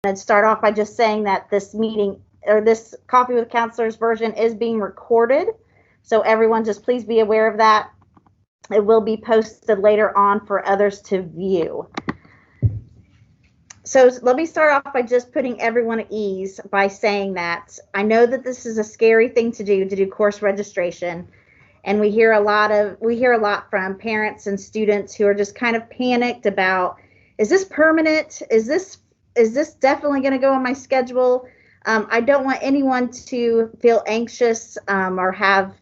to start off by just saying that this meeting, or this Coffee with Counselors version, is being recorded. So everyone just please be aware of that. It will be posted later on for others to view. So let me start off by just putting everyone at ease by saying that I know that this is a scary thing to do course registration. And we hear a lot from parents and students who are just kind of panicked about, is this permanent? Is this definitely going to go on my schedule? I don't want anyone to feel anxious or have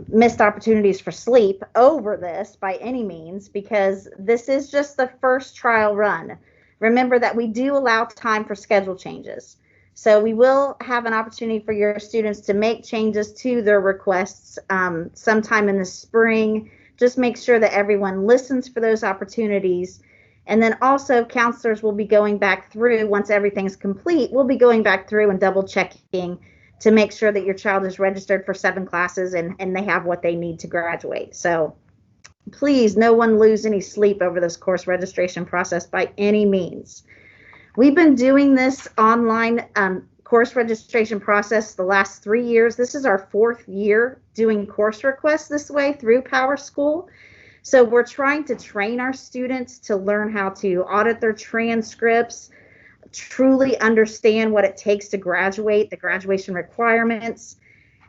missed opportunities for sleep over this by any means, because this is just the first trial run. Remember that we do allow time for schedule changes. So we will have an opportunity for your students to make changes to their requests sometime in the spring. Just make sure that everyone listens for those opportunities. And then also counselors will be going back through, once everything's complete, we'll be going back through and double checking to make sure that your child is registered for 7 classes and they have what they need to graduate. So please, no one lose any sleep over this course registration process by any means. We've been doing this online course registration process the last 3 years. This is our 4th year doing course requests this way through PowerSchool. So we're trying to train our students to learn how to audit their transcripts, truly understand what it takes to graduate, the graduation requirements,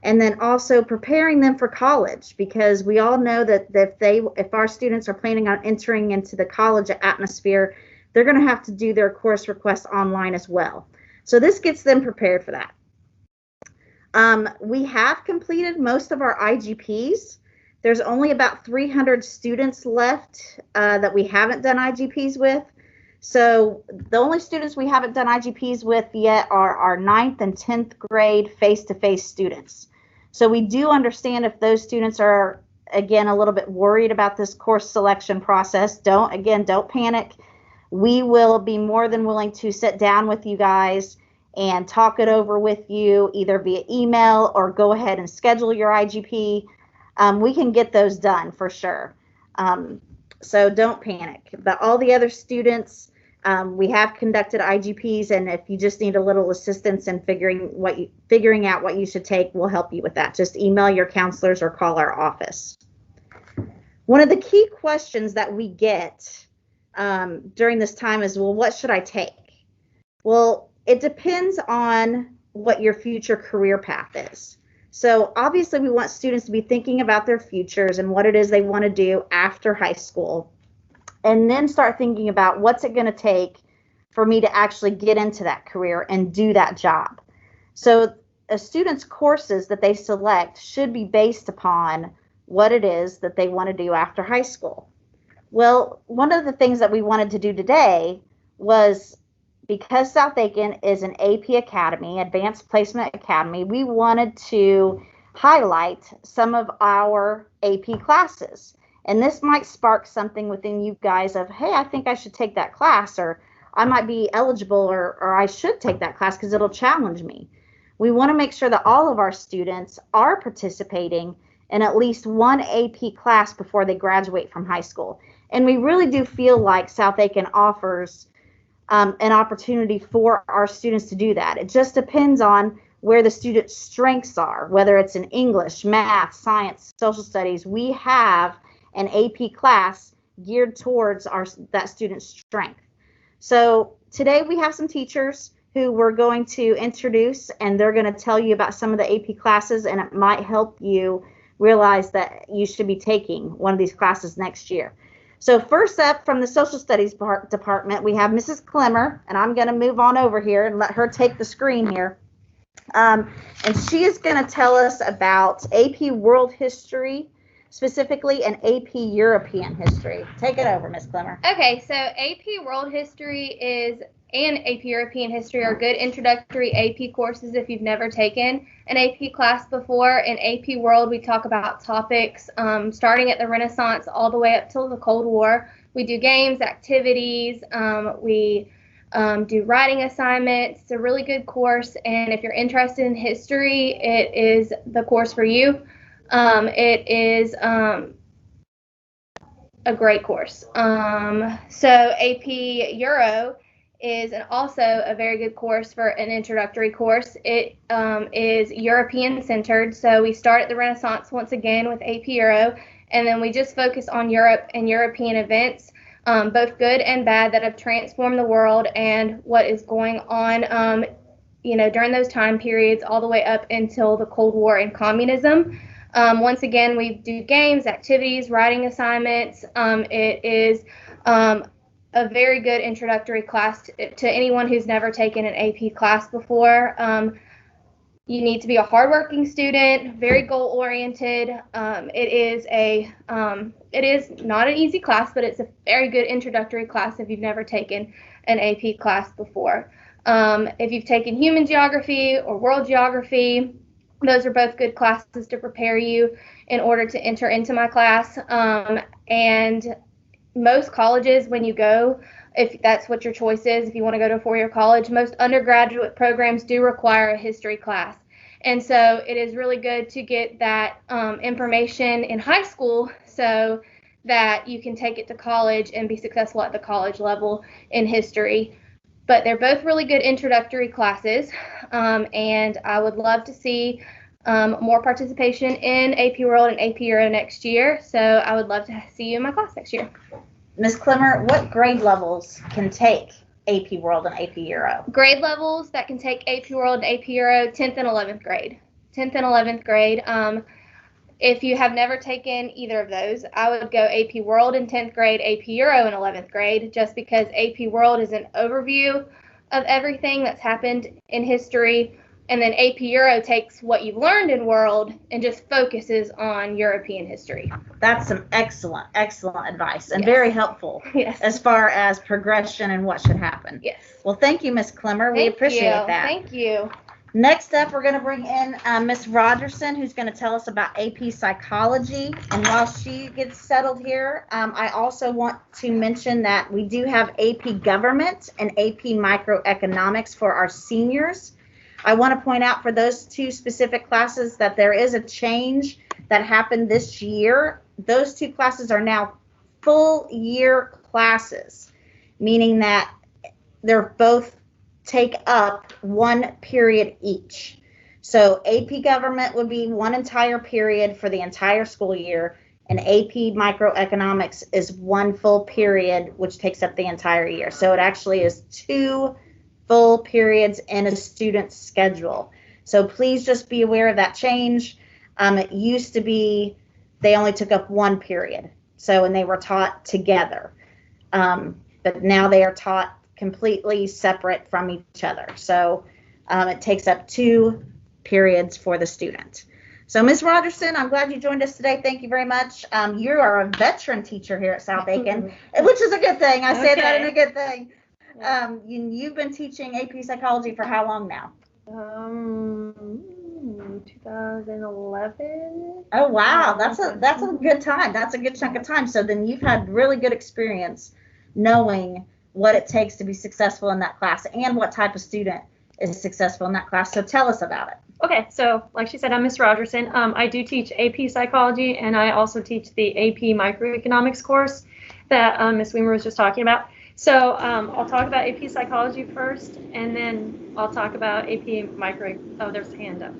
and then also preparing them for college, because we all know that if our students are planning on entering into the college atmosphere, they're going to have to do their course requests online as well. So this gets them prepared for that. We have completed most of our IGPs. There's only about 300 students left that we haven't done IGPs with. So the only students we haven't done IGPs with yet are our 9th and 10th grade face-to-face students. So we do understand if those students are, again, a little bit worried about this course selection process. Don't panic. We will be more than willing to sit down with you guys and talk it over with you, either via email or go ahead and schedule your IGP. We can get those done for sure. So don't panic. But all the other students, we have conducted IGPs, and if you just need a little assistance in figuring out what you should take, we'll help you with that. Just email your counselors or call our office. One of the key questions that we get during this time is, well, what should I take? Well, it depends on what your future career path is. So obviously we want students to be thinking about their futures and what it is they want to do after high school, and then start thinking about what's it going to take for me to actually get into that career and do that job. So a student's courses that they select should be based upon what it is that they want to do after high school. Well, one of the things that we wanted to do today was, because South Aiken is an AP Academy, Advanced Placement Academy, we wanted to highlight some of our AP classes. And this might spark something within you guys of, hey, I think I should take that class, or I might be eligible, or I should take that class because it'll challenge me. We want to make sure that all of our students are participating in at least one AP class before they graduate from high school. And we really do feel like South Aiken offers an opportunity for our students to do that. It just depends on where the student's strengths are, whether it's in English, math, science, social studies. We have an AP class geared towards that student's strength. So today we have some teachers who we're going to introduce, and they're going to tell you about some of the AP classes, and it might help you realize that you should be taking one of these classes next year. So first up, from the social studies department, we have Mrs. Clemmer, and I'm going to move on over here and let her take the screen here. And she is going to tell us about AP World History, specifically, and AP European History. Take it over, Ms. Clemmer. Okay, so AP World History and AP European History are good introductory AP courses if you've never taken an AP class before. In AP World, we talk about topics starting at the Renaissance all the way up till the Cold War. We do games, activities, we do writing assignments. It's a really good course, and if you're interested in history, it is the course for you. It is a great course. So AP Euro is also a very good course for an introductory course. It is European centered, so we start at the Renaissance once again with AP Euro, and then we just focus on Europe and European events, both good and bad, that have transformed the world and what is going on, during those time periods all the way up until the Cold War and communism. Once again, we do games, activities, writing assignments. It is a very good introductory class to anyone who's never taken an AP class before. You need to be a hardworking student, very goal-oriented. It is not an easy class, but it's a very good introductory class if you've never taken an AP class before. If you've taken human geography or world geography, those are both good classes to prepare you in order to enter into my class. And most colleges, when you go, if that's what your choice is, if you want to go to a four-year college, most undergraduate programs do require a history class. And so it is really good to get that information in high school so that you can take it to college and be successful at the college level in history. But they're both really good introductory classes, and I would love to see more participation in AP World and AP Euro next year. So I would love to see you in my class next year. Ms. Clemmer, what grade levels can take AP World and AP Euro? Grade levels that can take AP World and AP Euro, 10th and 11th grade. 10th and 11th grade. If you have never taken either of those, I would go AP World in 10th grade, AP Euro in 11th grade, just because AP World is an overview of everything that's happened in history, and then AP Euro takes what you've learned in World and just focuses on European history. That's some excellent advice, and yes. very helpful yes. as far as progression and what should happen. Yes. Well, thank you, Ms. Clemmer. We appreciate that. Thank you. Next up, we're going to bring in Ms. Rogerson, who's going to tell us about AP Psychology. And while she gets settled here, I also want to mention that we do have AP Government and AP Microeconomics for our seniors. I want to point out for those two specific classes that there is a change that happened this year. Those two classes are now full year classes, meaning that they're both take up one period each. So AP Government would be one entire period for the entire school year, and AP Microeconomics is one full period, which takes up the entire year. So it actually is two full periods in a student's schedule. So please just be aware of that change. It used to be they only took up one period, and they were taught together. But now they are taught completely separate from each other. So it takes up two periods for the student. So Ms. Rogerson, I'm glad you joined us today. Thank you very much. You are a veteran teacher here at South Aiken, which is a good thing. I say that in a good thing. You've been teaching AP Psychology for how long now? 2011. Oh wow, that's a good time. That's a good chunk of time. So then you've had really good experience knowing what it takes to be successful in that class and what type of student is successful in that class. So tell us about it. Okay, so like she said, I'm Ms. Rogerson. I do teach AP Psychology, and I also teach the AP Microeconomics course that Ms. Weimer was just talking about. So I'll talk about AP Psychology first, and then I'll talk about AP Micro. Oh, there's a hand up.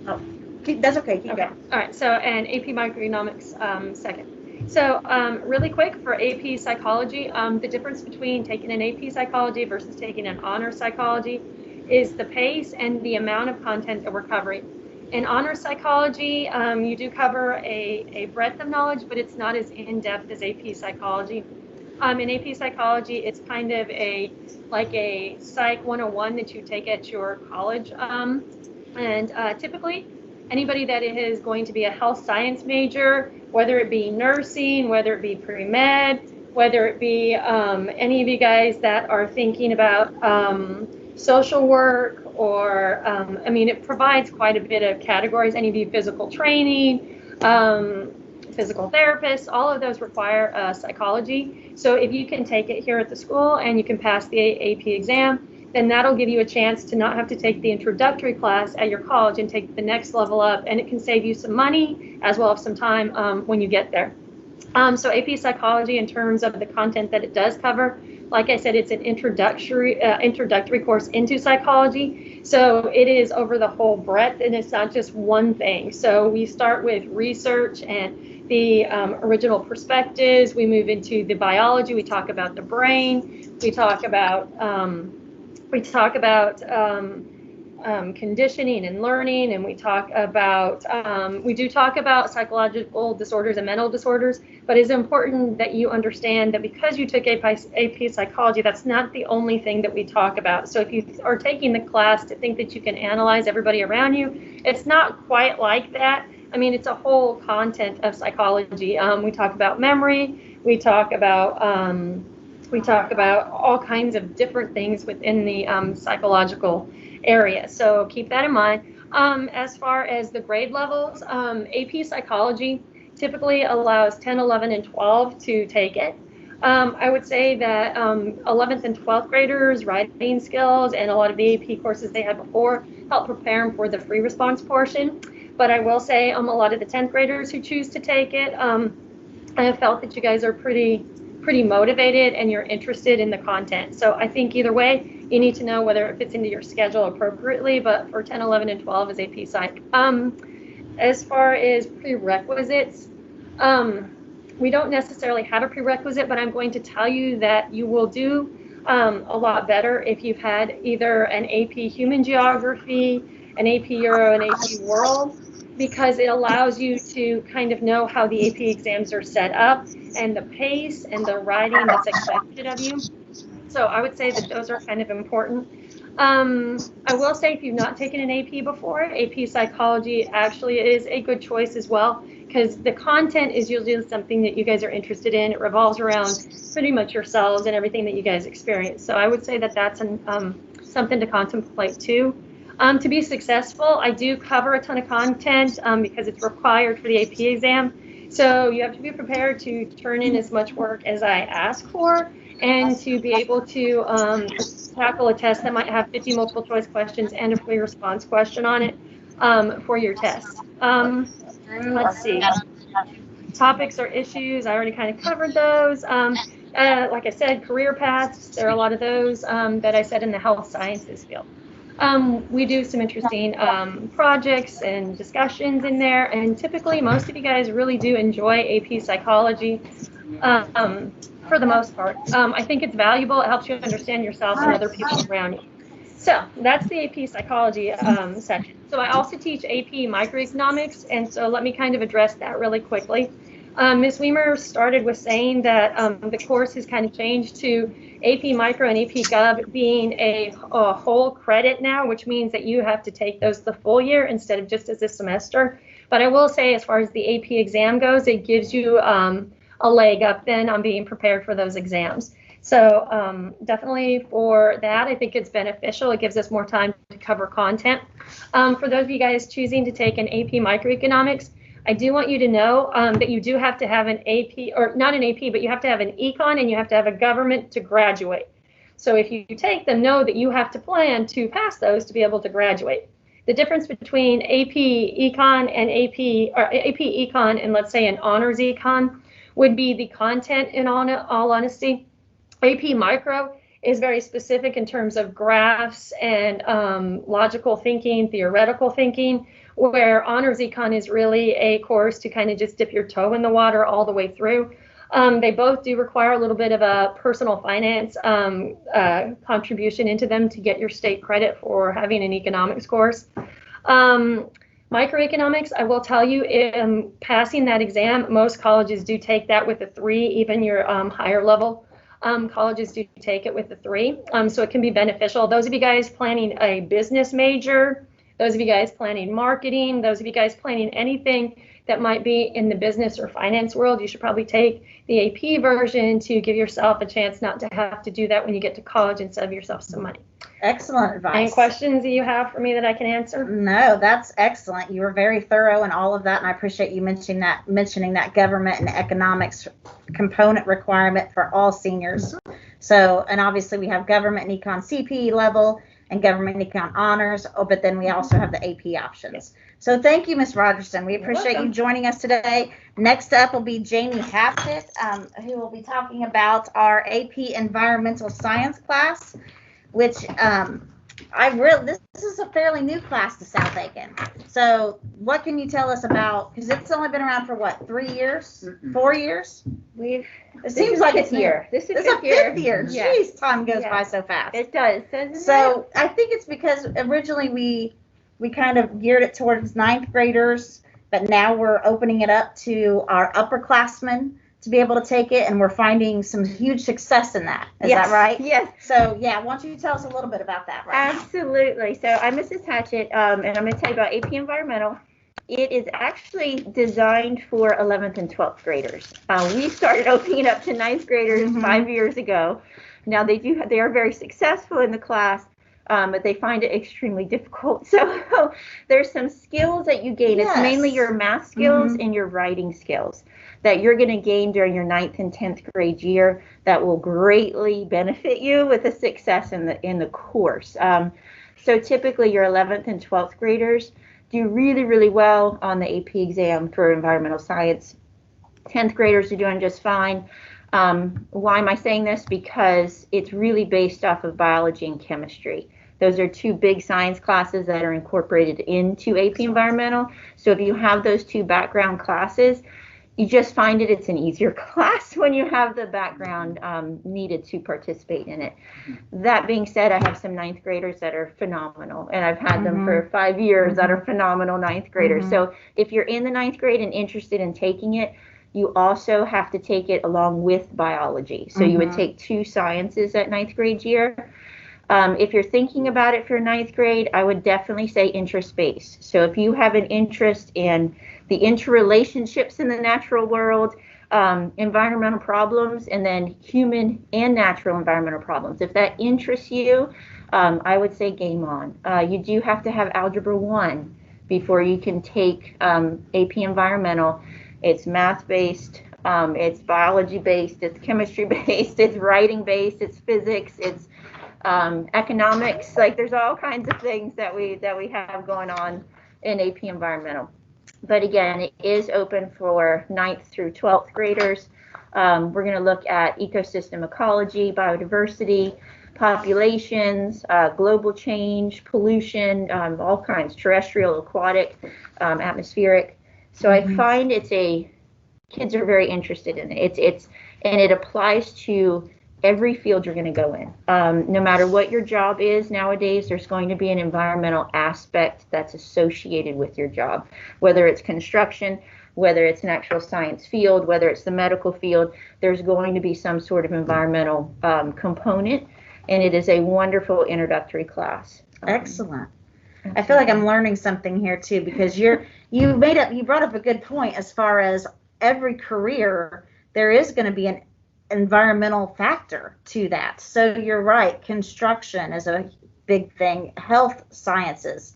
Oh, that's okay. Keep going. All right. So and AP Microeconomics second. So really quick for AP Psychology, the difference between taking an AP Psychology versus taking an honor psychology is the pace and the amount of content that we're covering. In honor psychology, you do cover a breadth of knowledge, but it's not as in-depth as AP Psychology. In AP Psychology, it's kind of like a Psych 101 that you take at your college. And typically, anybody that is going to be a health science major, whether it be nursing, whether it be pre-med, whether it be any of you guys that are thinking about social work, or it provides quite a bit of categories. Any of you physical training, physical therapists, all of those require psychology. So if you can take it here at the school and you can pass the AP exam, then that'll give you a chance to not have to take the introductory class at your college and take the next level up, and it can save you some money as well as some time when you get there. So AP Psychology, in terms of the content that it does cover, Like I said, it's an introductory course into psychology. So it is over the whole breadth, and it's not just one thing. So we start with research and the original perspectives. We move into the biology. We talk about the brain. We talk about conditioning and learning, and we do talk about psychological disorders and mental disorders. But it's important that you understand that because you took AP Psychology, that's not the only thing that we talk about. So if you are taking the class to think that you can analyze everybody around you, it's not quite like that. I mean, it's a whole content of psychology. We talk about memory. We talk about all kinds of different things within the psychological area. So keep that in mind. As far as the grade levels, AP Psychology typically allows 10, 11, and 12 to take it. I would say that 11th and 12th graders, writing skills, and a lot of the AP courses they had before help prepare them for the free response portion. But I will say a lot of the 10th graders who choose to take it, I have felt that you guys are pretty motivated and you're interested in the content. So I think either way, you need to know whether it fits into your schedule appropriately, but for 10, 11, and 12 is AP Psych. As far as prerequisites, we don't necessarily have a prerequisite, but I'm going to tell you that you will do a lot better if you've had either an AP Human Geography, an AP Euro, an AP World, because it allows you to kind of know how the AP exams are set up and the pace and the writing that's expected of you. So I would say that those are kind of important. I will say if you've not taken an AP before, AP Psychology actually is a good choice as well, because the content is usually something that you guys are interested in. It revolves around pretty much yourselves and everything that you guys experience. So I would say that that's something to contemplate too. To be successful, I do cover a ton of content because it's required for the AP exam. So you have to be prepared to turn in as much work as I ask for, and to be able to tackle a test that might have 50 multiple choice questions and a free response question on it for your test. Let's see. Topics or issues, I already kind of covered those. Like I said, career paths, there are a lot of those that I said in the health sciences field. We do some interesting projects and discussions in there, and typically most of you guys really do enjoy AP Psychology for the most part. I think it's valuable. It helps you understand yourself and other people around you. So that's the AP Psychology section. So I also teach AP Microeconomics, and so let me kind of address that really quickly. Ms. Weimer started with saying that the course has kind of changed to AP Micro and AP Gov being a whole credit now, which means that you have to take those the full year instead of just as a semester. But I will say, as far as the AP exam goes, it gives you a leg up then on being prepared for those exams. So definitely for that, I think it's beneficial. It gives us more time to cover content. For those of you guys choosing to take an AP Microeconomics, I do want you to know that you do have to have an AP, or not an AP, but you have to have an econ and you have to have a government to graduate. So if you take them, know that you have to plan to pass those to be able to graduate. The difference between AP Econ and AP Econ and, let's say, an honors econ would be the content. In all honesty, AP Micro is very specific in terms of graphs and logical thinking, theoretical thinking, where honors econ is really a course to kind of just dip your toe in the water all the way through. They both do require a little bit of a personal finance contribution into them to get your state credit for having an economics course. Microeconomics, I will tell you, passing that exam, most colleges do take that with a 3, even your higher level colleges do take it with a 3. So it can be beneficial. Those of you guys planning a business major, those of you guys planning marketing, those of you guys planning anything that might be in the business or finance world, you should probably take the AP version to give yourself a chance not to have to do that when you get to college and save yourself some money. Excellent advice. Any questions that you have for me that I can answer? No, that's excellent. You were very thorough in all of that, and I appreciate you mentioning that government and economics component requirement for all seniors. So, and obviously we have government and econ CPE level, and government econ honors. Oh, but then we also have the AP options. So thank you, Ms. Rogerson. We appreciate you joining us today. Next up will be Jamie Hassett, who will be talking about our AP Environmental Science class, which this is a fairly new class to South Aiken. So what can you tell us about, because it's only been around for what, 3 years, 4 years? It seems like it's year. This is a fifth year. Yeah. Jeez, time goes by so fast. It does, doesn't it? So I think it's because originally we kind of geared it towards ninth graders, but now we're opening it up to our upperclassmen to be able to take it, and we're finding some huge success in that. Is that right? Yes. So yeah, why don't you tell us a little bit about that right now? Absolutely. So I'm Mrs. Hatchett, and I'm going to tell you about AP Environmental. It is actually designed for 11th and 12th graders. We started opening it up to ninth graders 5 years ago. Now they are very successful in the class, but they find it extremely difficult. So there's some skills that you gain. Yes. It's mainly your math skills and your writing skills that you're going to gain during your 9th and 10th grade year that will greatly benefit you with the success in the course. So typically your 11th and 12th graders do really, really well on the AP exam for environmental science. 10th graders are doing just fine. Why am I saying this? Because it's really based off of biology and chemistry. Those are two big science classes that are incorporated into AP Environmental. So if you have those two background classes, you just find it's an easier class when you have the background needed to participate in it. That being said, I have some ninth graders that are phenomenal, and I've had them for 5 years that are phenomenal ninth graders. So if you're in the ninth grade and interested in taking it, you also have to take it along with biology. So you would take 2 sciences at ninth grade year. If you're thinking about it for ninth grade, I would definitely say interest-based. So if you have an interest in the interrelationships in the natural world, environmental problems, and then human and natural environmental problems, if that interests you, I would say game on. You do have to have Algebra 1 before you can take AP Environmental. It's math-based, it's biology-based, it's chemistry-based, it's writing-based, it's physics, it's economics. Like there's all kinds of things that we have going on in AP Environmental. But again, it is open for 9th through 12th graders. We're going to look at ecosystem ecology, biodiversity, populations, global change, pollution, all kinds, terrestrial, aquatic, atmospheric. So I find kids are very interested in it. And it applies to every field you're going to go in. No matter what your job is nowadays, there's going to be an environmental aspect that's associated with your job, whether it's construction, whether it's an actual science field, whether it's the medical field, there's going to be some sort of environmental component, and it is a wonderful introductory class. Excellent. I feel like I'm learning something here too, because you brought up a good point as far as every career, there is going to be an environmental factor to that. So you're right, construction is a big thing, health sciences,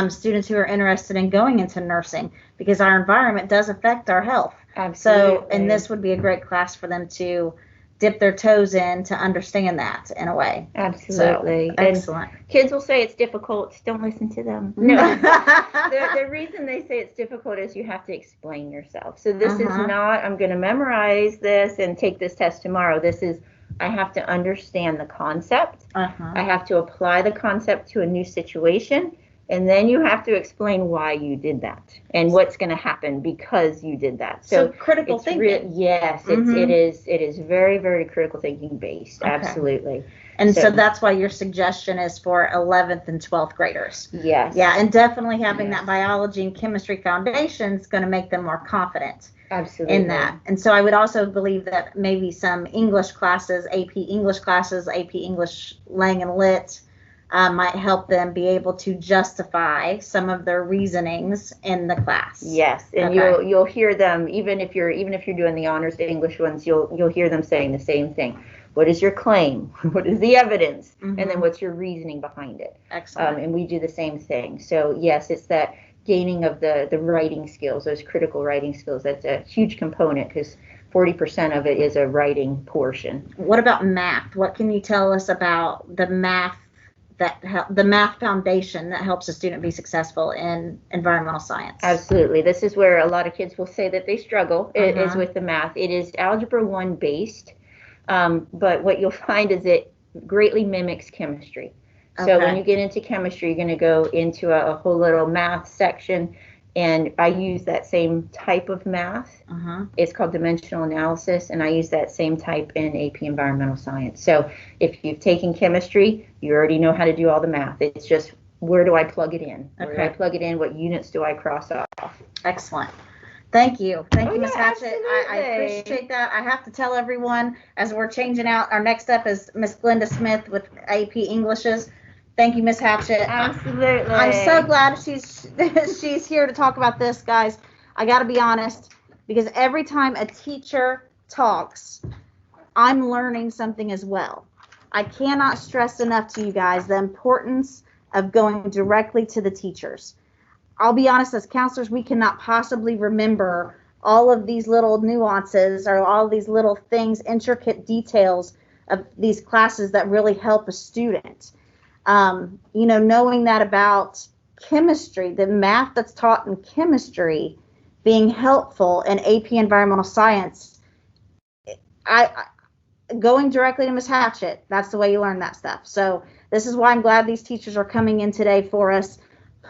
students who are interested in going into nursing, because our environment does affect our health. Absolutely. So, and this would be a great class for them to dip their toes in to understand that in a way. Absolutely. So, excellent. And kids will say it's difficult. Don't listen to them. No. the reason they say it's difficult is you have to explain yourself. So this is not, I'm going to memorize this and take this test tomorrow. This is, I have to understand the concept. I have to apply the concept to a new situation. And then you have to explain why you did that and what's going to happen because you did that. So critical thinking. Yes, it is very, very critical thinking based. Okay. Absolutely. And so that's why your suggestion is for 11th and 12th graders. Yes. Yeah, and definitely having that biology and chemistry foundation is going to make them more confident. Absolutely. In that. And so I would also believe that maybe some English classes, AP English Lang and Lit, might help them be able to justify some of their reasonings in the class. Yes, and you'll hear them even if you're doing the honors, the English ones, you'll hear them saying the same thing. What is your claim? What is the evidence? And then what's your reasoning behind it? Excellent. And we do the same thing. So yes, it's that gaining of the writing skills, those critical writing skills. That's a huge component because 40% of it is a writing portion. What about math? What can you tell us about the math the math foundation that helps a student be successful in environmental science. Absolutely. This is where a lot of kids will say that they struggle is Uh-huh. with the math. It is Algebra 1 based, but what you'll find is it greatly mimics chemistry. So when Okay. you get into chemistry, you're going to go into a whole little math section, and I use that same type of math. Uh-huh. It's called dimensional analysis, and I use that same type in AP environmental science. So if you've taken chemistry, you already know how to do all the math. It's just, where do I plug it in? Where do I Okay. plug it in? What units do I cross off? Excellent. Thank you. Thank Oh, you, Ms. yeah, Hatchett. I absolutely. appreciate that. I have to tell everyone as we're changing out, our next up is Miss Glenda Smith with AP Englishes. Thank you, Miss Hatchett. Absolutely. I'm so glad she's she's here to talk about this, guys. I got to be honest, because every time a teacher talks, I'm learning something as well. I cannot stress enough to you guys the importance of going directly to the teachers. I'll be honest, as counselors, we cannot possibly remember all of these little nuances or all these little things, intricate details of these classes that really help a student. Knowing that about chemistry, the math that's taught in chemistry being helpful in AP environmental science, I going directly to Miss Hatchett, that's the way you learn that stuff. So this is why I'm glad these teachers are coming in today for us.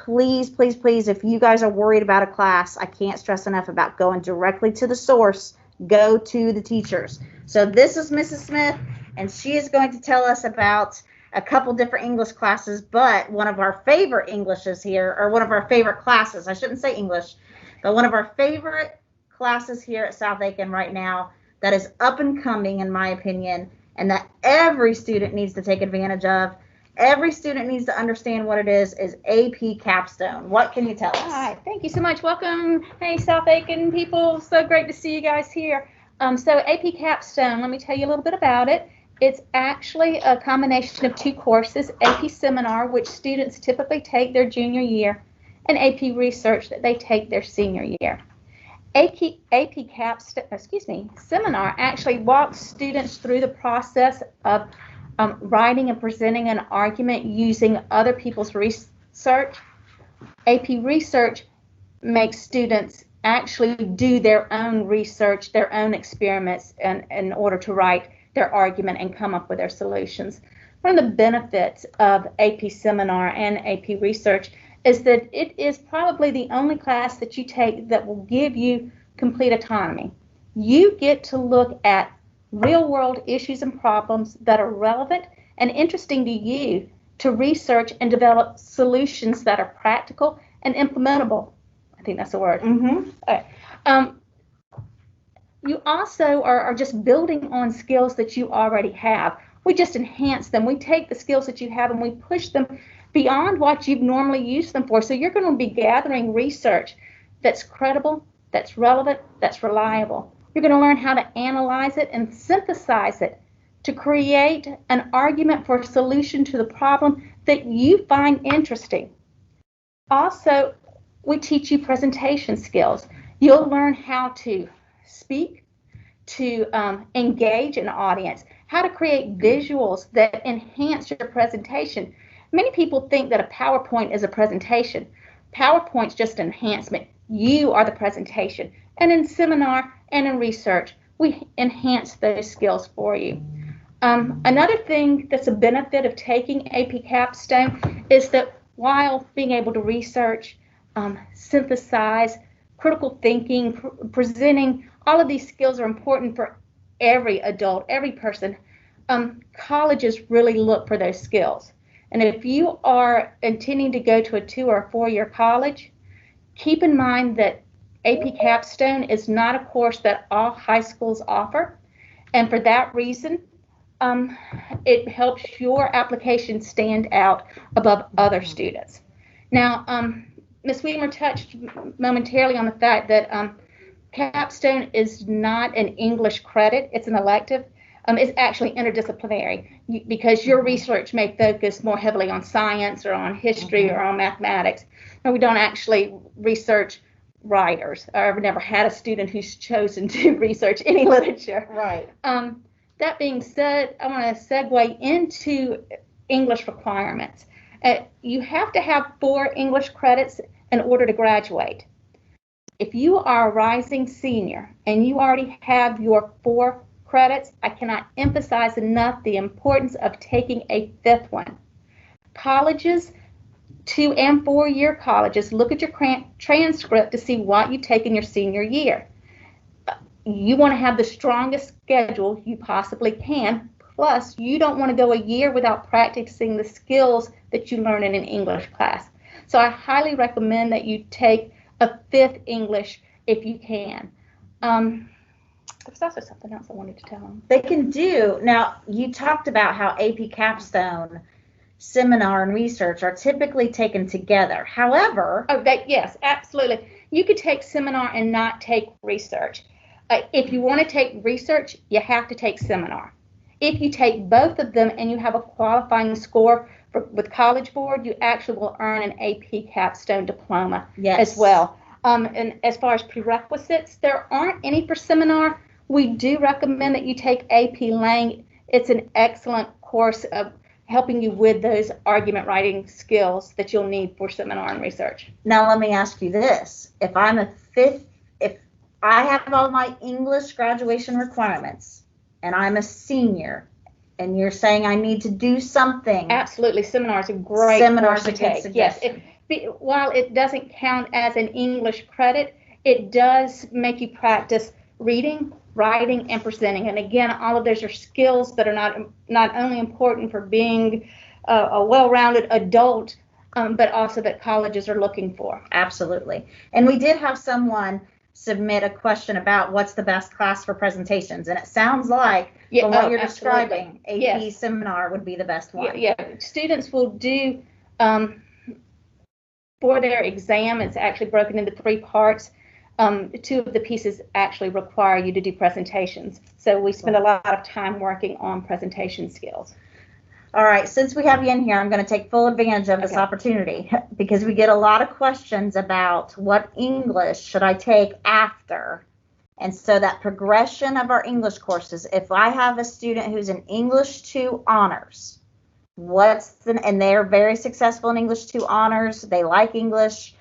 Please, please, please, if you guys are worried about a class, I can't stress enough about going directly to the source. Go to the teachers. So this is Mrs. Smith, and she is going to tell us about a couple different English classes, but one of our favorite Englishes here, or one of our favorite classes, I shouldn't say English, but one of our favorite classes here at South Aiken right now that is up and coming, in my opinion, and that every student needs to take advantage of. Every student needs to understand what it is AP Capstone. What can you tell us? All right, thank you so much. Welcome. Hey, South Aiken people. So great to see you guys here. So AP Capstone, let me tell you a little bit about it. It's actually a combination of two courses, AP Seminar, which students typically take their junior year, and AP Research that they take their senior year. AP Capstone, Seminar actually walks students through the process of writing and presenting an argument using other people's research. AP Research makes students actually do their own research, their own experiments in order to write their argument and come up with their solutions. One of the benefits of AP Seminar and AP Research is that it is probably the only class that you take that will give you complete autonomy. You get to look at real world issues and problems that are relevant and interesting to you to research and develop solutions that are practical and implementable. I think that's a word. Mm-hmm. All right. You also are just building on skills that you already have. We just enhance them. We take the skills that you have and we push them beyond what you've normally used them for. So you're going to be gathering research that's credible, that's relevant, that's reliable. You're going to learn how to analyze it and synthesize it to create an argument for a solution to the problem that you find interesting. Also, we teach you presentation skills. You'll learn how to speak, to engage an audience, how to create visuals that enhance your presentation. Many people think that a PowerPoint is a presentation. PowerPoint's just enhancement. You are the presentation. And in Seminar and in Research, we enhance those skills for you. Another thing that's a benefit of taking AP Capstone is that while being able to research, synthesize, critical thinking, presenting, all of these skills are important for every adult, every person. Colleges really look for those skills. And if you are intending to go to a 2 or 4 year college, keep in mind that AP Capstone is not a course that all high schools offer. And for that reason, it helps your application stand out above other students. Now, Ms. Weimer touched momentarily on the fact that Capstone is not an English credit, it's an elective. It's actually interdisciplinary because your research may focus more heavily on science or on history or on mathematics. And we don't actually research writers. I've never had a student who's chosen to research any literature. Right. That being said, I want to segue into English requirements. You have to have 4 English credits in order to graduate. If you are a rising senior and you already have your 4 credits, I cannot emphasize enough the importance of taking a 5th one. Colleges, 2 and 4 year colleges, look at your transcript to see what you take in your senior year. You want to have the strongest schedule you possibly can. Plus, you don't want to go a year without practicing the skills that you learn in an English class. So I highly recommend that you take a 5th English if you can. There's also something else I wanted to tell them. They can do, now you talked about how AP Capstone, seminar, and research are typically taken together. However, Yes, absolutely. You could take seminar and not take research. If you want to take research, you have to take seminar. If you take both of them and you have a qualifying score with College Board, you actually will earn an AP Capstone diploma as well. And as far as prerequisites, there aren't any for seminar. We do recommend that you take AP Lang. It's an excellent course of helping you with those argument writing skills that you'll need for seminar and research. Now let me ask you this. If I'm a 5th, if I have all my English graduation requirements and I'm a senior and you're saying I need to do something. Absolutely. Seminar is a great course to take. Yes. While it doesn't count as an English credit, it does make you practice reading, writing, and presenting. And again, all of those are skills that are not only important for being a well-rounded adult, but also that colleges are looking for. Absolutely. And we did have someone submit a question about what's the best class for presentations. And it sounds like, from what you're describing, AP Seminar would be the best one. Yeah. Students will do, for their exam, it's actually broken into 3 parts. 2 of the pieces actually require you to do presentations. So we spend a lot of time working on presentation skills. All right, since we have you in here, I'm going to take full advantage of this opportunity because we get a lot of questions about what English should I take after. And so that progression of our English courses, if I have a student who's in English 2 honors, and they're very successful in English 2 honors, they like English,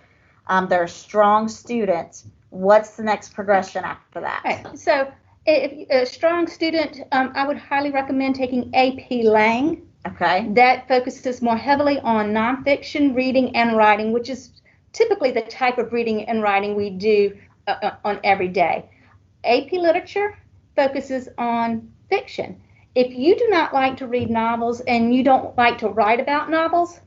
they're a strong student, what's the next progression after that? Right. So if a strong student, I would highly recommend taking AP Lang. Okay. That focuses more heavily on nonfiction reading and writing, which is typically the type of reading and writing we do on every day. AP Literature focuses on fiction. If you do not like to read novels and you don't like to write about novels,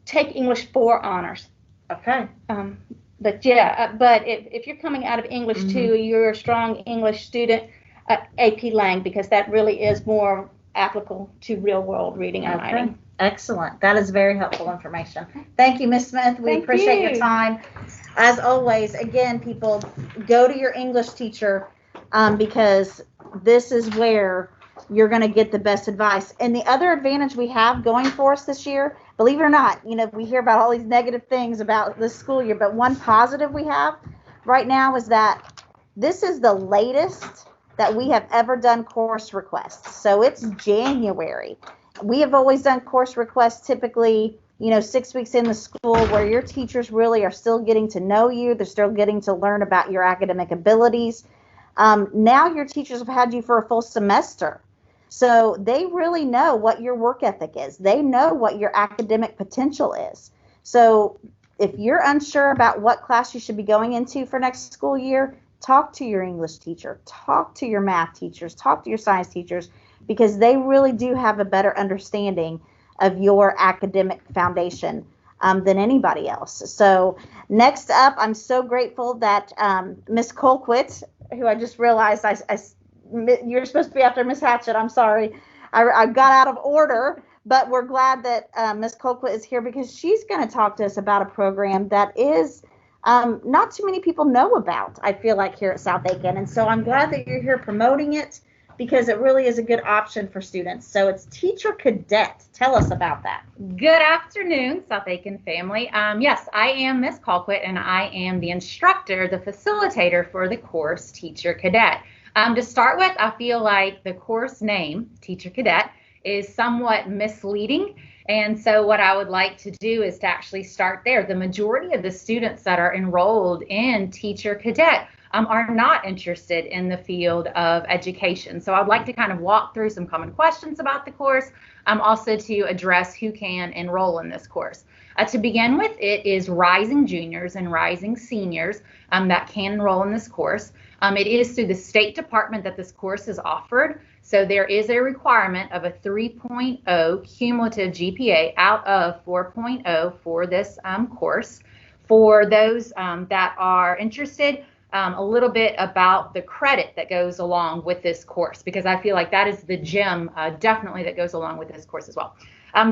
take English 4 honors. Okay. But if you're coming out of English 2, you're a strong English student, AP Lang, because that really is more applicable to real world reading and writing. Excellent. That is very helpful information. Thank you, Ms. Smith. We appreciate your time. As always, again, people, go to your English teacher because this is where you're going to get the best advice. And the other advantage we have going for us this year, believe it or not, we hear about all these negative things about this school year, but one positive we have right now is that this is the latest that we have ever done course requests. So it's January. We have always done course requests typically, 6 weeks in the school where your teachers really are still getting to know you. They're still getting to learn about your academic abilities. Now your teachers have had you for a full semester. So they really know what your work ethic is. They know what your academic potential is. So if you're unsure about what class you should be going into for next school year, talk to your English teacher, talk to your math teachers, talk to your science teachers, because they really do have a better understanding of your academic foundation than anybody else. So next up, I'm so grateful that Ms. Colquitt, who I just realized you're supposed to be after Ms. Hatchett. I'm sorry. I got out of order, but we're glad that Ms. Colquitt is here because she's going to talk to us about a program that is not too many people know about, I feel like, here at South Aiken. And so I'm glad that you're here promoting it because it really is a good option for students. So it's Teacher Cadet. Tell us about that. Good afternoon, South Aiken family. Yes, I am Ms. Colquitt, and I am the instructor, the facilitator for the course Teacher Cadet. To start with, I feel like the course name, Teacher Cadet, is somewhat misleading. And so what I would like to do is to actually start there. The majority of the students that are enrolled in Teacher Cadet are not interested in the field of education. So I'd like to kind of walk through some common questions about the course, also to address who can enroll in this course. To begin with, it is rising juniors and rising seniors that can enroll in this course. It is through the State Department that this course is offered. So there is a requirement of a 3.0 cumulative GPA out of 4.0 for this course. For those that are interested, a little bit about the credit that goes along with this course, because I feel like that is the gem definitely that goes along with this course as well.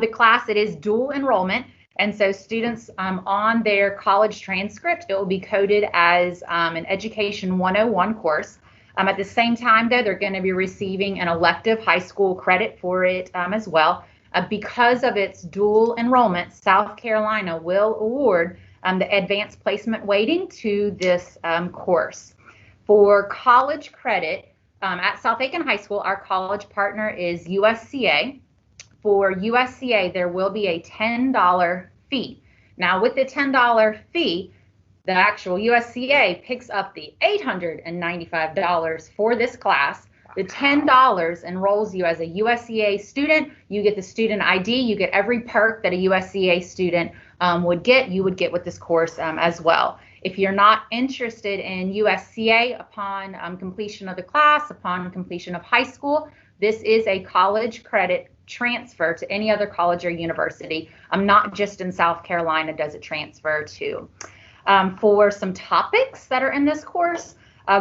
The class, it is dual enrollment. And so students on their college transcript, it will be coded as an Education 101 course. At the same time, though, they're going to be receiving an elective high school credit for it as well. Because of its dual enrollment, South Carolina will award the advanced placement weighting to this course. For college credit, at South Aiken High School, our college partner is USCA. For USCA, there will be a $10 fee. Now, with the $10 fee, the actual USCA picks up the $895 for this class. The $10 enrolls you as a USCA student. You get the student ID. You get every perk that a USCA student would get. You would get with this course as well. If you're not interested in USCA upon completion of the class, upon completion of high school, this is a college credit transfer to any other college or university. Not just in South Carolina does it transfer to. For some topics that are in this course,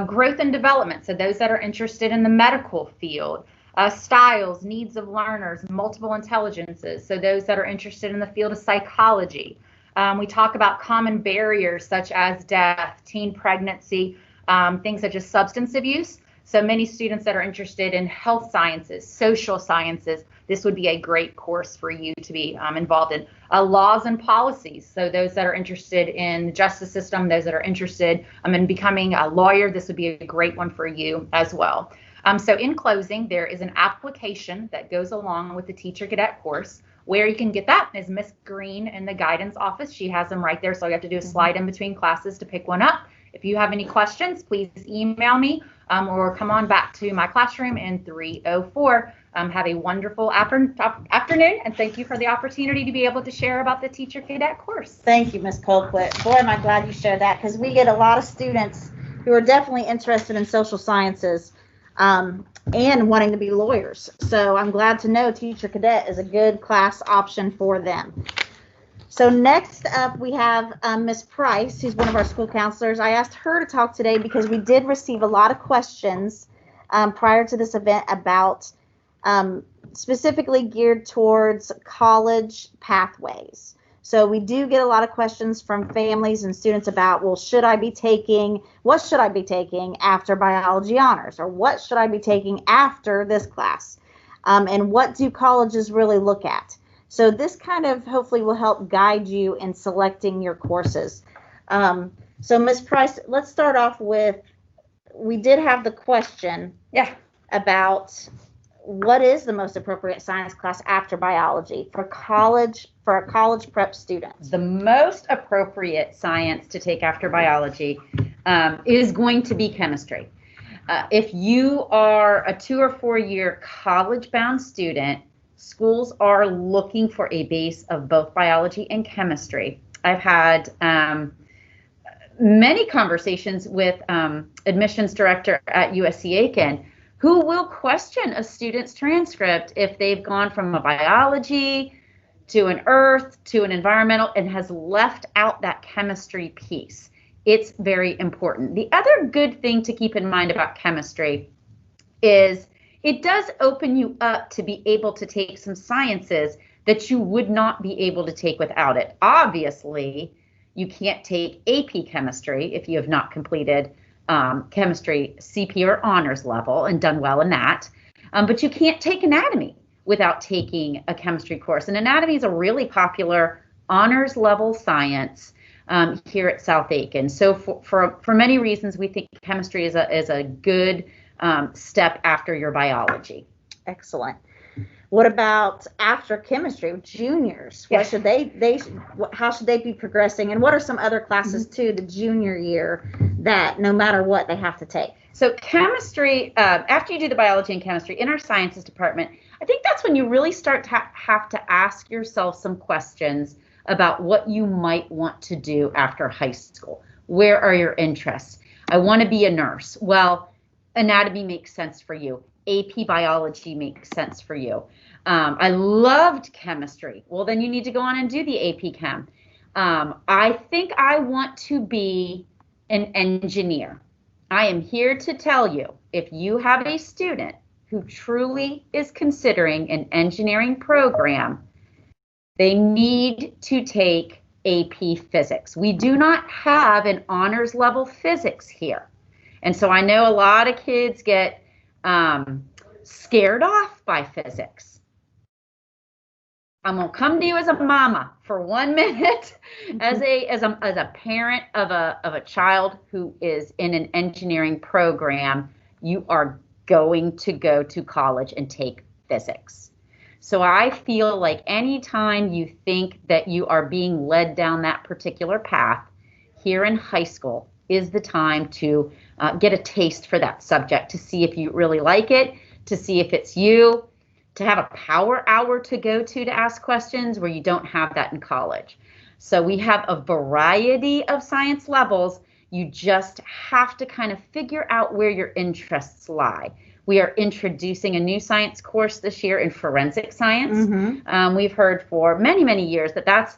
growth and development, so those that are interested in the medical field, styles, needs of learners, multiple intelligences, so those that are interested in the field of psychology. We talk about common barriers such as death, teen pregnancy, things such as substance abuse. So many students that are interested in health sciences, social sciences, this would be a great course for you to be involved in. Laws and policies, so those that are interested in the justice system, those that are interested in becoming a lawyer, this would be a great one for you as well. So in closing, there is an application that goes along with the Teacher Cadet course. Where you can get that is Miss Green in the guidance office. She has them right there, so all you have to do is slide in between classes to pick one up. If you have any questions, please email me or come on back to my classroom in 304. Have a wonderful afternoon, and thank you for the opportunity to be able to share about the Teacher Cadet course. Thank you, Ms. Colquitt. Boy, am I glad you shared that, because we get a lot of students who are definitely interested in social sciences and wanting to be lawyers. So I'm glad to know Teacher Cadet is a good class option for them. So next up, we have Ms. Price, who's one of our school counselors. I asked her to talk today because we did receive a lot of questions prior to this event about specifically geared towards college pathways. So we do get a lot of questions from families and students about, well, what should I be taking after biology honors, or what should I be taking after this class? And what do colleges really look at? So this kind of hopefully will help guide you in selecting your courses. So Ms. Price, let's start off with, we did have the question about what is the most appropriate science class after biology for a college prep student? The most appropriate science to take after biology is going to be chemistry. If you are a 2 or 4 year college-bound student, schools are looking for a base of both biology and chemistry. I've had many conversations with admissions director at USC Aiken who will question a student's transcript if they've gone from a biology to an earth to an environmental and has left out that chemistry piece. It's very important. The other good thing to keep in mind about chemistry is it does open you up to be able to take some sciences that you would not be able to take without it. Obviously, you can't take AP chemistry if you have not completed chemistry CP or honors level and done well in that. But you can't take anatomy without taking a chemistry course. And anatomy is a really popular honors level science here at South Aiken. So for many reasons, we think chemistry is a good step after your biology. Excellent. What about after chemistry, juniors? What should how should they be progressing? And what are some other classes too, the junior year, that no matter what they have to take? So chemistry, after you do the biology and chemistry in our sciences department, I think that's when you really start to have to ask yourself some questions about what you might want to do after high school. Where are your interests? I want to be a nurse. Well, anatomy makes sense for you. AP biology makes sense for you. I loved chemistry. Well, then you need to go on and do the AP Chem. I think I want to be an engineer. I am here to tell you, if you have a student who truly is considering an engineering program, they need to take AP Physics. We do not have an honors level physics here. And so I know a lot of kids get scared off by physics. I'm gonna come to you as a mama for 1 minute, as a parent of a child who is in an engineering program. You are going to go to college and take physics. So I feel like anytime you think that you are being led down that particular path, here in high school is the time to get a taste for that subject, to see if you really like it, to see if it's you, to have a power hour to go to ask questions where you don't have that in college. So we have a variety of science levels. You just have to kind of figure out where your interests lie. We are introducing a new science course this year in forensic science. We've heard for many, many years that that's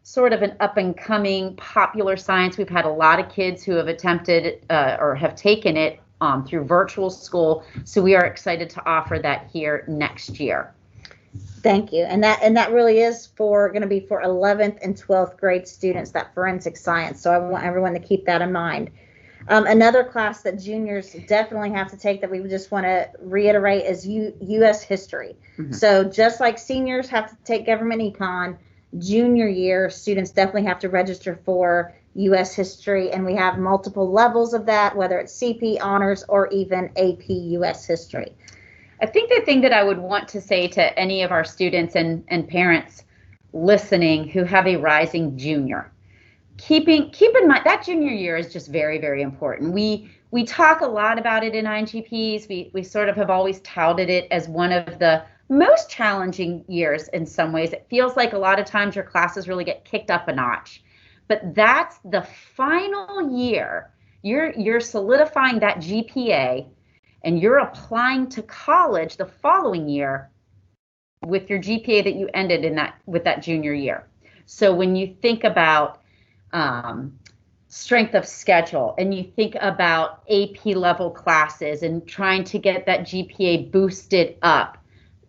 sort of an up and coming popular science. We've had a lot of kids who have attempted or have taken it through virtual school. So we are excited to offer that here next year. Thank you. And that really is going to be for 11th and 12th grade students, that forensic science. So I want everyone to keep that in mind. Another class that juniors definitely have to take that we just want to reiterate is U.S. history. So just like seniors have to take government econ, junior year students definitely have to register for U.S. history, and we have multiple levels of that, whether it's CP, honors, or even AP U.S. history. I think the thing that I would want to say to any of our students and parents listening who have a rising junior, keep in mind that junior year is just very, very important. We talk a lot about it in INGPs. We sort of have always touted it as one of the most challenging years in some ways. It feels like a lot of times your classes really get kicked up a notch. But that's the final year. You're solidifying that GPA, and you're applying to college the following year with your GPA that you ended with that junior year. So when you think about strength of schedule, and you think about AP level classes and trying to get that GPA boosted up,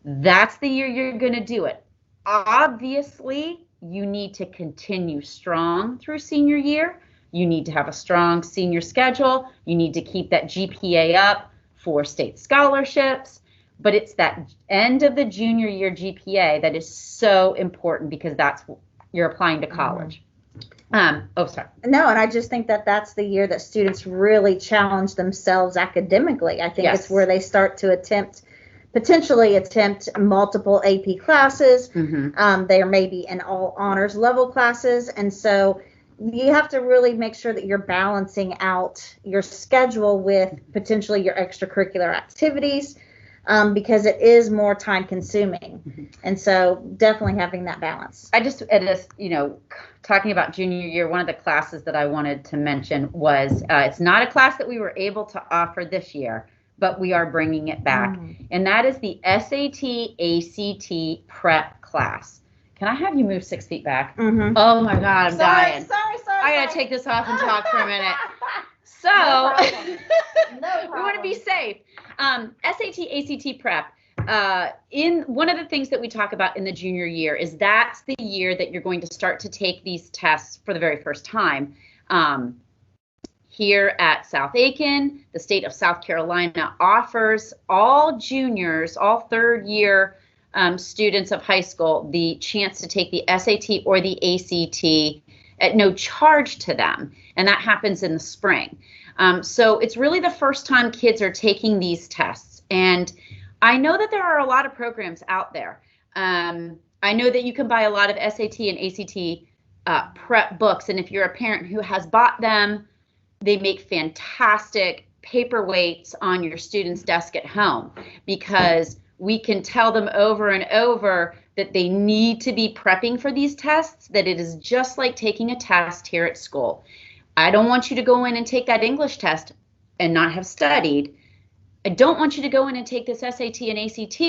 that's the year you're going to do it. Obviously, you need to continue strong through senior year. You need to have a strong senior schedule. You need to keep that GPA up for state scholarships. But it's that end of the junior year GPA that is so important, because that's you're applying to college. Sorry. No, and I just think that that's the year that students really challenge themselves academically. I think it's where they start to potentially attempt multiple AP classes. They are maybe in all honors level classes. And so you have to really make sure that you're balancing out your schedule with potentially your extracurricular activities, because it is more time consuming. And so definitely having that balance. Talking about junior year, one of the classes that I wanted to mention was, it's not a class that we were able to offer this year, but we are bringing it back. And that is the SAT ACT prep class. Can I have you move 6 feet back? Oh my God, I'm dying. Sorry. I gotta take this off and talk for a minute. So, we want to be safe. SAT ACT prep. In one of the things that we talk about in the junior year is that's the year that you're going to start to take these tests for the very first time. Here at South Aiken, the state of South Carolina offers all juniors, all third year students of high school, the chance to take the SAT or the ACT at no charge to them. And that happens in the spring. So it's really the first time kids are taking these tests. And I know that there are a lot of programs out there. I know that you can buy a lot of SAT and ACT prep books, and if you're a parent who has bought them, they make fantastic paperweights on your student's desk at home, because we can tell them over and over that they need to be prepping for these tests, that it is just like taking a test here at school. I don't want you to go in and take that English test and not have studied. I don't want you to go in and take this SAT and ACT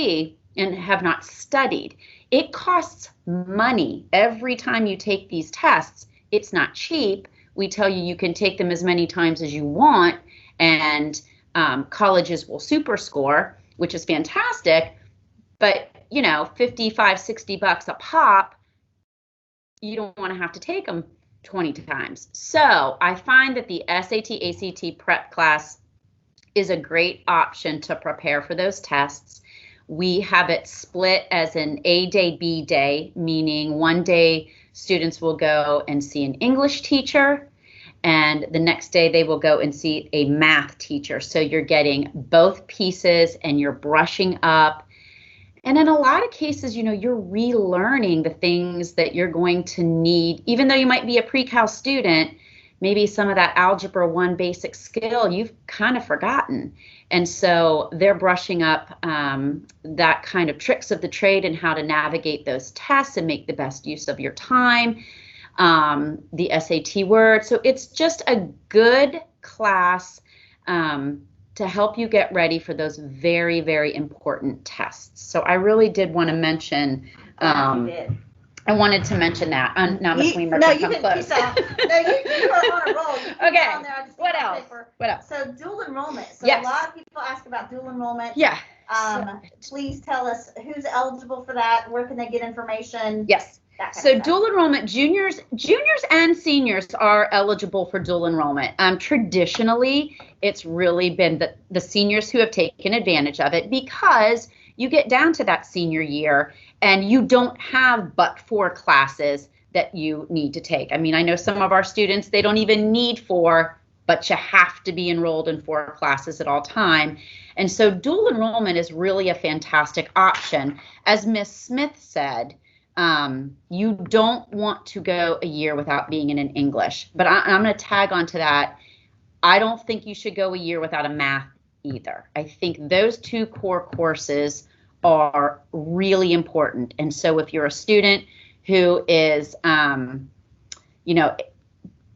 and have not studied. It costs money every time you take these tests. It's not cheap. We tell you you can take them as many times as you want, and colleges will super score, which is fantastic, but you know, $55, $60 a pop, you don't want to have to take them 20 times. So I find that the SAT, ACT prep class is a great option to prepare for those tests. We have it split as an A day, B day, meaning one day students will go and see an English teacher, and the next day they will go and see a math teacher. So you're getting both pieces and you're brushing up. And in a lot of cases, you know, you're relearning the things that you're going to need, even though you might be a pre-cal student. Maybe some of that Algebra 1 basic skill you've kind of forgotten. And so they're brushing up that kind of tricks of the trade and how to navigate those tests and make the best use of your time, the SAT word. So it's just a good class to help you get ready for those very, very important tests. So I really did want to mention, I wanted to mention that. Now, Ms. Weimer, no, can you come can close. No, you are on a roll. You Okay. on there. I just What need else? paper. What else? So dual enrollment. So Yes. a lot of people ask about dual enrollment. Yeah. Please tell us who's eligible for that. Where can they get information? Yes. That kind So of stuff. dual enrollment, juniors and seniors are eligible for dual enrollment. Traditionally, it's really been the seniors who have taken advantage of it, because you get down to that senior year and you don't have but 4 classes that you need to take. I mean, I know some of our students, they don't even need 4, but you have to be enrolled in 4 classes at all time. And so dual enrollment is really a fantastic option. As Ms. Smith said, you don't want to go a year without being in an English, but I'm going to tag onto that. I don't think you should go a year without a math either. I think those 2 core courses are really important. And so if you're a student who is, you know,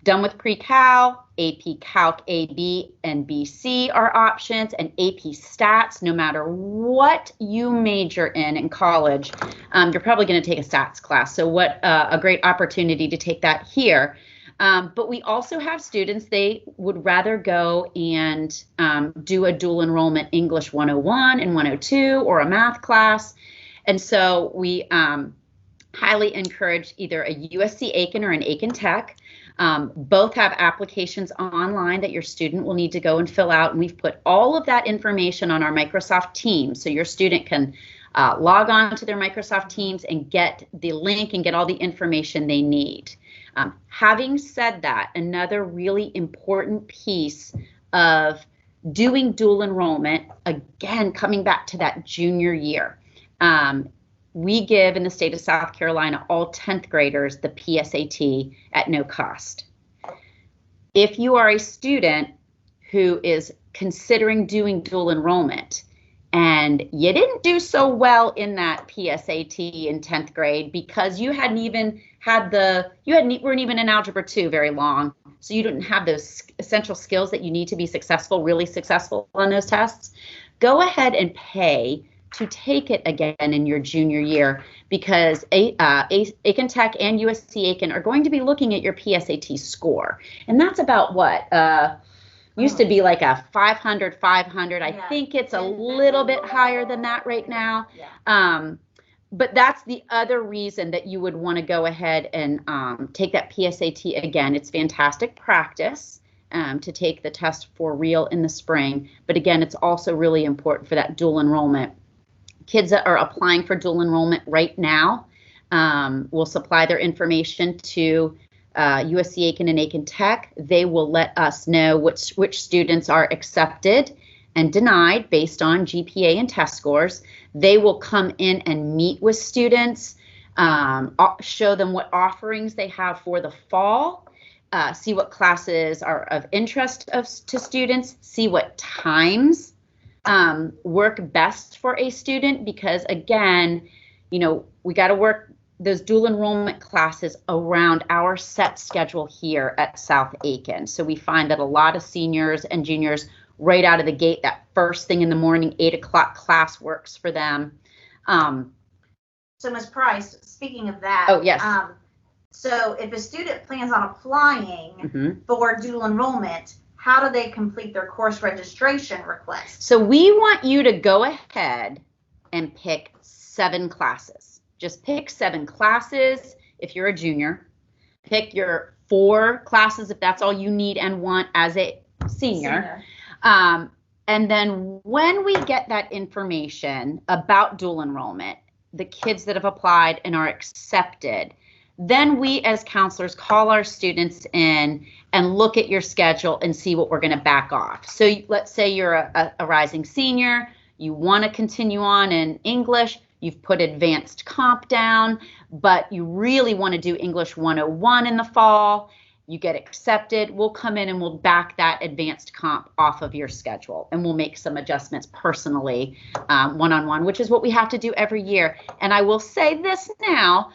done with pre-cal, AP Calc AB and BC are options, and AP Stats, no matter what you major in college, you're probably going to take a stats class. So what a great opportunity to take that here. But we also have students, they would rather go and do a dual enrollment English 101 and 102 or a math class. And so we highly encourage either a USC Aiken or an Aiken Tech. Both have applications online that your student will need to go and fill out. And we've put all of that information on our Microsoft Teams. So your student can log on to their Microsoft Teams and get the link and get all the information they need. Having said that, another really important piece of doing dual enrollment, again, coming back to that junior year, we give in the state of South Carolina all 10th graders the PSAT at no cost. If you are a student who is considering doing dual enrollment and you didn't do so well in that PSAT in 10th grade because you hadn't even had weren't even in Algebra 2 very long, so you didn't have those essential skills that you need to be successful, really successful on those tests, go ahead and pay to take it again in your junior year, because Aiken Tech and USC Aiken are going to be looking at your PSAT score. And that's about what? Used to be like a 500. I think it's a little bit higher than that right now. But that's the other reason that you would want to go ahead and take that PSAT again. It's fantastic practice to take the test for real in the spring. But again, it's also really important for that dual enrollment. Kids that are applying for dual enrollment right now will supply their information to USC Aiken and Aiken Tech. They will let us know which students are accepted, and denied based on GPA and test scores. They will come in and meet with students, show them what offerings they have for the fall, see what classes are of interest to students, see what times work best for a student, because again, we got to work those dual enrollment classes around our set schedule here at South Aiken. So we find that a lot of seniors and juniors right out of the gate, that first thing in the morning, 8 o'clock class works for them. So Ms. Price, speaking of that. Oh, yes. So if a student plans on applying for dual enrollment, how do they complete their course registration request? So we want you to go ahead and pick 7 classes. Just pick 7 classes if you're a junior. Pick your 4 classes if that's all you need and want as a senior. And then when we get that information about dual enrollment, the kids that have applied and are accepted, then we as counselors call our students in and look at your schedule and see what we're going to back off. So let's say you're a rising senior, you want to continue on in English, you've put advanced comp down, but you really want to do English 101 in the fall, you get accepted, we'll come in and we'll back that advanced comp off of your schedule, and we'll make some adjustments personally, one-on-one, which is what we have to do every year. And I will say this now,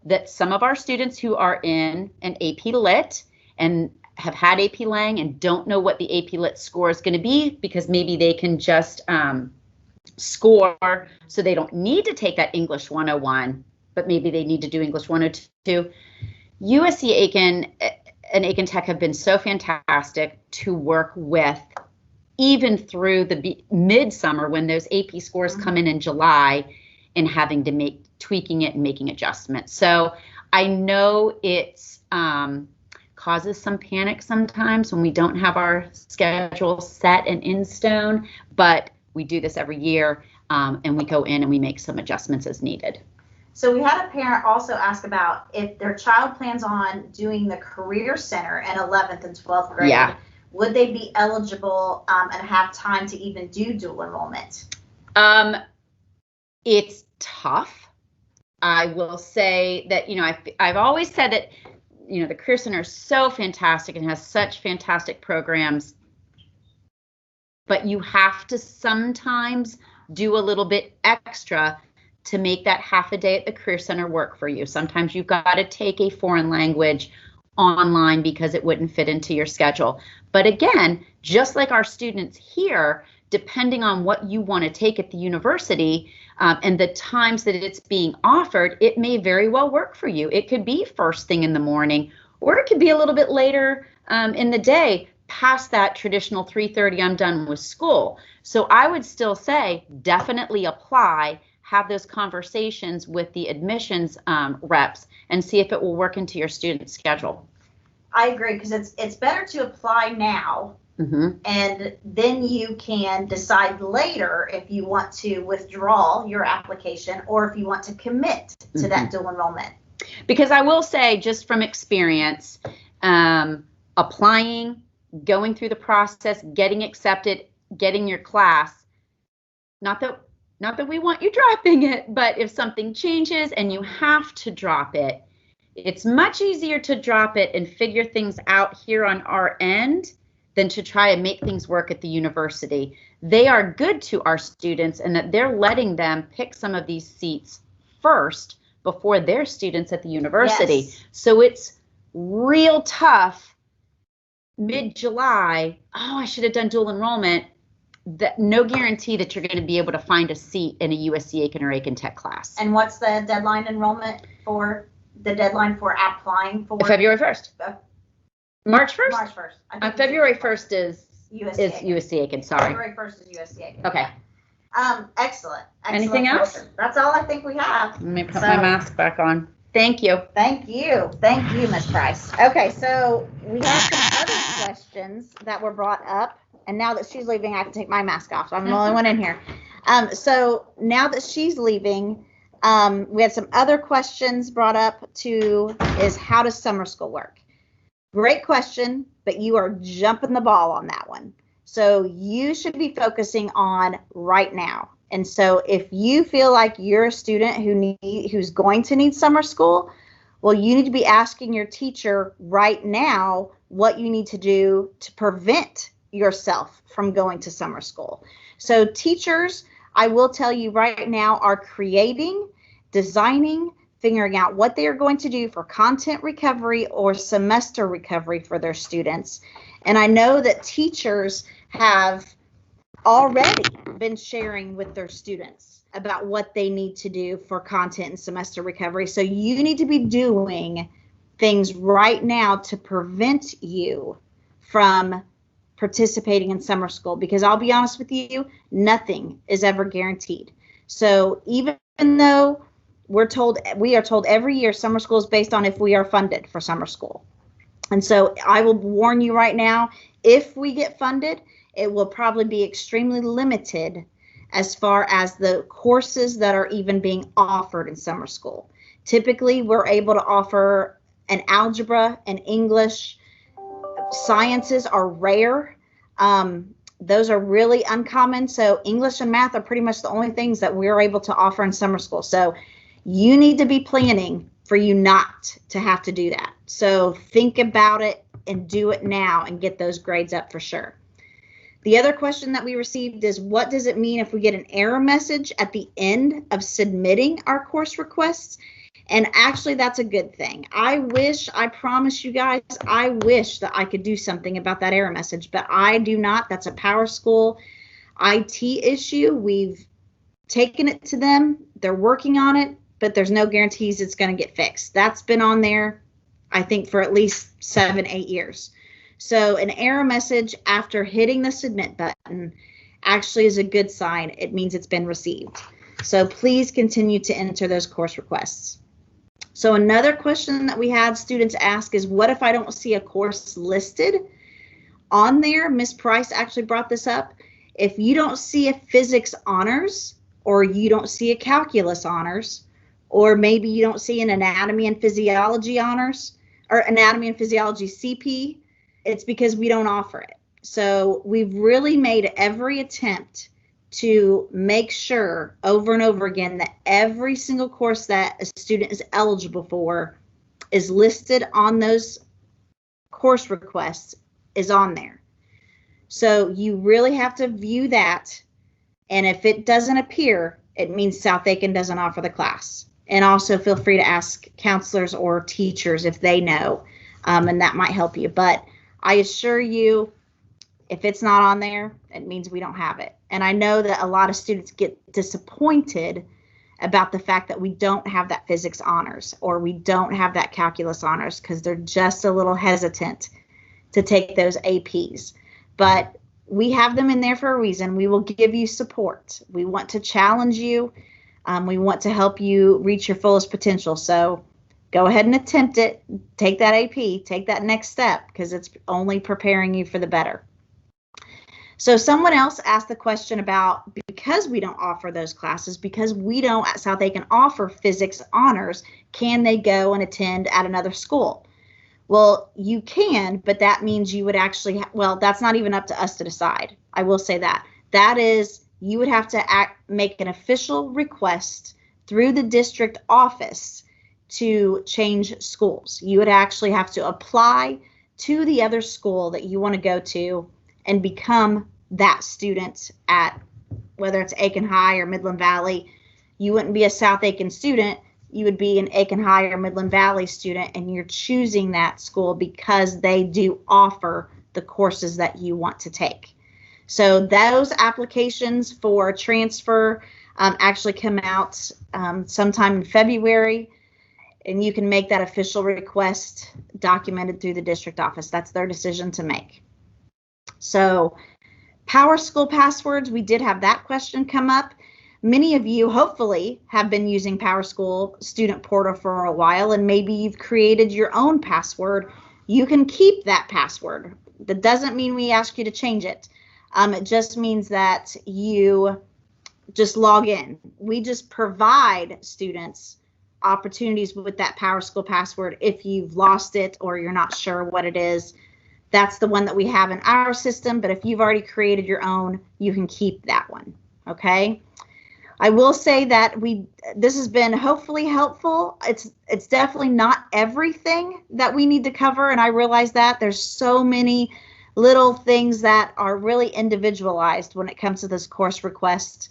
that some of our students who are in an AP Lit and have had AP Lang and don't know what the AP Lit score is going to be, because maybe they can just score so they don't need to take that English 101, but maybe they need to do English 102. USC Aiken and Aiken Tech have been so fantastic to work with, even through the midsummer when those AP scores come in July, and having to tweaking it and making adjustments. So I know it's causes some panic sometimes when we don't have our schedule set and in stone, but we do this every year, and we go in and we make some adjustments as needed. So we had a parent also ask about if their child plans on doing the Career Center in 11th and 12th grade, would they be eligible and have time to even do dual enrollment? It's tough. I will say that, I've always said that, the Career Center is so fantastic and has such fantastic programs, but you have to sometimes do a little bit extra to make that half a day at the Career Center work for you. Sometimes you've got to take a foreign language online because it wouldn't fit into your schedule. But again, just like our students here, depending on what you want to take at the university and the times that it's being offered, it may very well work for you. It could be first thing in the morning, or it could be a little bit later in the day, past that traditional 3:30, I'm done with school. So I would still say definitely apply, have those conversations with the admissions reps, and see if it will work into your student schedule. I agree, because it's better to apply now, and then you can decide later if you want to withdraw your application or if you want to commit to that dual enrollment. Because I will say, just from experience, applying, going through the process, getting accepted, getting your class, not that we want you dropping it, but if something changes and you have to drop it, it's much easier to drop it and figure things out here on our end than to try and make things work at the university. They are good to our students, and that they're letting them pick some of these seats first before their students at the university. Yes. So it's real tough mid-July. Oh, I should have done dual enrollment. That no guarantee that you're going to be able to find a seat in a USC Aiken or Aiken Tech class. And what's the deadline for applying for? February 1st. March 1st? March 1st. February 1st is USC USC Aiken, sorry. February 1st is USC Aiken. Okay. Excellent. Anything else? Question. That's all I think we have. Let me put my mask back on. Thank you. Thank you, Ms. Price. Okay, so we have some other questions that were brought up, and now that she's leaving, I can take my mask off. So I'm the only one in here. So now that she's leaving, we had some other questions brought up too. Is how does summer school work? Great question, but you are jumping the ball on that one. So you should be focusing on right now. And so if you feel like you're a student who's going to need summer school, well, you need to be asking your teacher right now what you need to do to prevent yourself from going to summer school. So teachers, I will tell you right now, are creating, designing, figuring out what they are going to do for content recovery or semester recovery for their students. And I know that teachers have already been sharing with their students about what they need to do for content and semester recovery. So you need to be doing things right now to prevent you from participating in summer school, because I'll be honest with you, nothing is ever guaranteed. So even though we are told every year summer school is based on if we are funded for summer school. And so I will warn you right now, if we get funded, it will probably be extremely limited as far as the courses that are even being offered in summer school. Typically, we're able to offer an algebra and English. Sciences are rare. Those are really uncommon. So English and math are pretty much the only things that we're able to offer in summer school. So you need to be planning for you not to have to do that. So think about it and do it now and get those grades up for sure. The other question that we received is, what does it mean if we get an error message at the end of submitting our course requests? And actually, that's a good thing. I promise you guys, I wish that I could do something about that error message, but I do not. That's a PowerSchool IT issue. We've taken it to them. They're working on it, but there's no guarantees it's going to get fixed. That's been on there, I think, for at least 7-8 years. So an error message after hitting the submit button actually is a good sign. It means it's been received. So please continue to enter those course requests. So another question that we had students ask is, what if I don't see a course listed on there? Ms. Price actually brought this up. If you don't see a physics honors, or you don't see a calculus honors, or maybe you don't see an anatomy and physiology honors, or anatomy and physiology CP, it's because we don't offer it. So we've really made every attempt to make sure over and over again that every single course that a student is eligible for is listed on those course requests is on there. So you really have to view that. And if it doesn't appear, it means South Aiken doesn't offer the class. And also feel free to ask counselors or teachers if they know, and that might help you. But I assure you, if it's not on there, it means we don't have it. And I know that a lot of students get disappointed about the fact that we don't have that physics honors or we don't have that calculus honors because they're just a little hesitant to take those APs. But we have them in there for a reason. We will give you support. We want to challenge you. We want to help you reach your fullest potential. So go ahead and attempt it. Take that AP. Take that next step because it's only preparing you for the better. So someone else asked the question about, because we don't offer those classes, because we don't at South Aiken offer physics honors, can they go and attend at another school? Well, you can, but that means you would actually, well, that's not even up to us to decide. I will say that. That is, you would have to make an official request through the district office to change schools. You would actually have to apply to the other school that you want to go to and become that student at, whether it's Aiken High or Midland Valley. You wouldn't be a South Aiken student. You would be an Aiken High or Midland Valley student, and you're choosing that school because they do offer the courses that you want to take. So those applications for transfer actually come out sometime in February, and you can make that official request documented through the district office. That's their decision to make. So PowerSchool passwords, we did have that question come up. Many of you hopefully have been using PowerSchool Student Portal for a while, and maybe you've created your own password. You can keep that password. That doesn't mean we ask you to change it. It just means that you just log in. We just provide students opportunities with that PowerSchool password if you've lost it or you're not sure what it is. That's the one that we have in our system, but if you've already created your own, you can keep that one, okay? I will say that this has been hopefully helpful. It's definitely not everything that we need to cover, and I realize that there's so many little things that are really individualized when it comes to this course request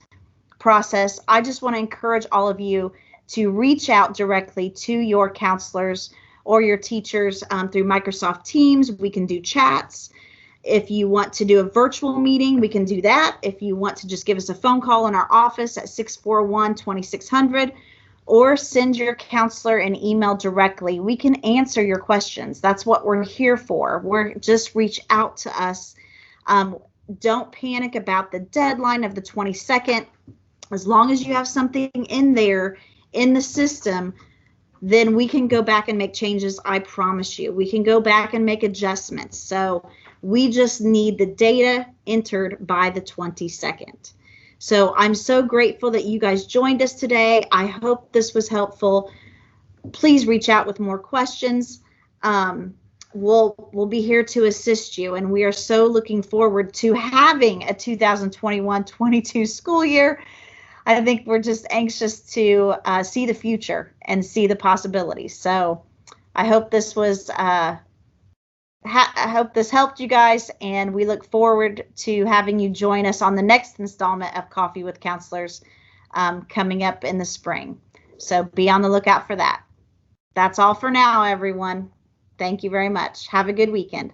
process. I just want to encourage all of you to reach out directly to your counselors or your teachers through Microsoft Teams. We can do chats. If you want to do a virtual meeting, we can do that. If you want to just give us a phone call in our office at 641-2600, or send your counselor an email directly. We can answer your questions. That's what we're here for. Just reach out to us. Don't panic about the deadline of the 22nd. As long as you have something in there in the system, then we can go back and make changes. I promise you, we can go back and make adjustments. So we just need the data entered by the 22nd. So I'm so grateful that you guys joined us today. I hope this was helpful. Please reach out with more questions. We'll be here to assist you, and we are so looking forward to having a 2021-22 school year. I think we're just anxious to see the future and see the possibilities. So I hope this was I hope this helped you guys, and we look forward to having you join us on the next installment of Coffee with Counselors coming up in the spring. So be on the lookout for that. That's all for now, everyone. Thank you very much. Have a good weekend.